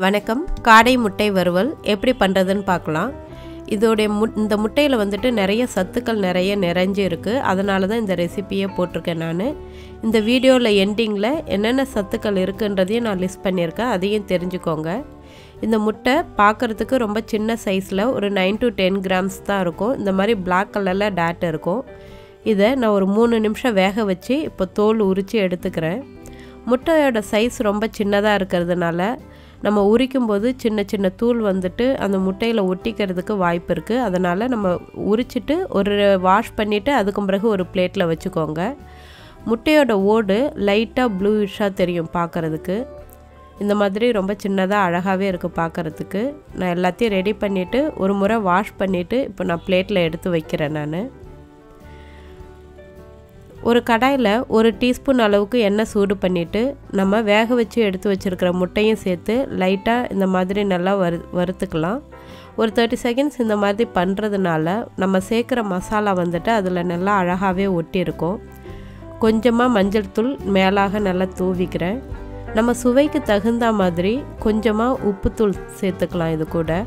வணக்கம். காடை முட்டை வறுவல் எப்படி பண்ணுறதுன்னு பார்க்கலாம். இந்த முட்டையில் வந்துட்டு நிறைய சத்துக்கள் நிறைஞ்சு இருக்குது. அதனால தான் இந்த ரெசிப்பியை போட்டிருக்கேன். நான் இந்த வீடியோவில் எண்டிங்கில் என்னென்ன சத்துக்கள் இருக்குன்றதையும் நான் லிஸ்ட் பண்ணியிருக்கேன். அதையும் தெரிஞ்சுக்கோங்க. இந்த முட்டை பார்க்குறதுக்கு ரொம்ப சின்ன சைஸில் ஒரு 9 to 10 grams தான் இருக்கும். இந்த மாதிரி பிளாக் கலரில் டாட் இருக்கும். இதை நான் ஒரு 3 நிமிஷம் வேக வச்சு இப்போ தோல் உரித்து எடுத்துக்கிறேன். முட்டையோட சைஸ் ரொம்ப சின்னதாக இருக்கிறதுனால நம்ம உரிக்கும்போது சின்ன சின்ன தூள் வந்துட்டு அந்த முட்டையில் ஒட்டிக்கிறதுக்கு வாய்ப்பு இருக்குது. அதனால் நம்ம உரிச்சிட்டு ஒரு வாஷ் பண்ணிவிட்டு அதுக்கு பிறகு ஒரு பிளேட்டில் வச்சுக்கோங்க. முட்டையோட ஓடு லைட்டாக ப்ளூயிஷாக தெரியும் பார்க்குறதுக்கு. இந்த மாதிரி ரொம்ப சின்னதாக அழகாகவே இருக்குது பார்க்குறதுக்கு. நான் எல்லாத்தையும் ரெடி பண்ணிவிட்டு ஒரு முறை வாஷ் பண்ணிவிட்டு இப்போ நான் பிளேட்டில் எடுத்து வைக்கிறேன். நான் ஒரு கடாயில் 1 டீஸ்பூன் அளவுக்கு எண்ணெய் சூடு பண்ணிவிட்டு நம்ம வேக வச்சு எடுத்து வச்சுருக்கிற முட்டையும் சேர்த்து லைட்டாக இந்த மாதிரி நல்லா வறுத்துக்கலாம். ஒரு 30 செகண்ட்ஸ் இந்த மாதிரி பண்ணுறதுனால நம்ம சேர்க்குற மசாலா வந்துட்டு அதில் நல்லா அழகாகவே ஒட்டியிருக்கும். கொஞ்சமாக மஞ்சள் தூள் மேலாக நல்லா தூவிக்கிறேன். நம்ம சுவைக்கு தகுந்த மாதிரி கொஞ்சமாக உப்புத்தூள் சேர்த்துக்கலாம். இது கூட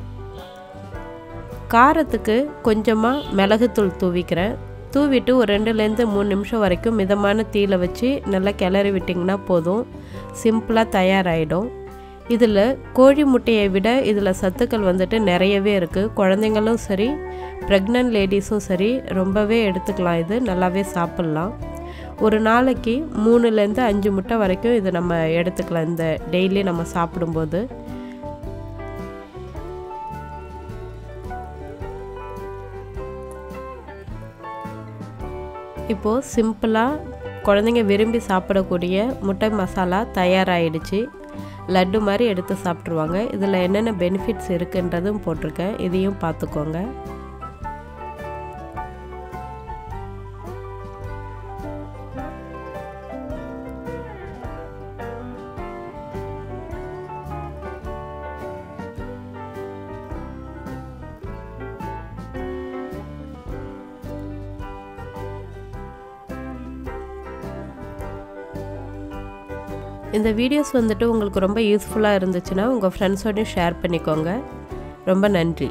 காரத்துக்கு கொஞ்சமாக மிளகுத்தூள் தூவிக்கிறேன். தூவிட்டு ஒரு 2 to 3 நிமிஷம் வரைக்கும் மிதமான தீயில வச்சு நல்லா கிளறி விட்டிங்கன்னா போதும். சிம்பிளாக தயாராகிடும். இதில் கோழி முட்டையை விட இதில் சத்துக்கள் வந்துட்டு நிறையவே இருக்குது. குழந்தைங்களும் சரி, ப்ரெக்னென்ட் லேடிஸும் சரி ரொம்பவே எடுத்துக்கலாம். இது நல்லாவே சாப்பிட்லாம். ஒரு நாளைக்கு 3 to 5 முட்டை வரைக்கும் இது நம்ம எடுத்துக்கலாம். இந்த டெய்லி நம்ம சாப்பிடும்போது இப்போது சிம்பிளாக குழந்தைங்க விரும்பி சாப்பிடக்கூடிய முட்டை மசாலா தயாராகிடுச்சு. லட்டு மாதிரி எடுத்து சாப்பிட்ருவாங்க. இதில் என்னென்ன பெனிஃபிட்ஸ் இருக்குன்றதும் போட்டிருக்கேன். இதையும் பார்த்துக்கோங்க. இந்த வீடியோஸ் வந்துட்டு உங்களுக்கு ரொம்ப யூஸ்ஃபுல்லாக இருந்துச்சுன்னா உங்கள் ஃப்ரெண்ட்ஸோடையும் ஷேர் பண்ணிக்கோங்க. ரொம்ப நன்றி.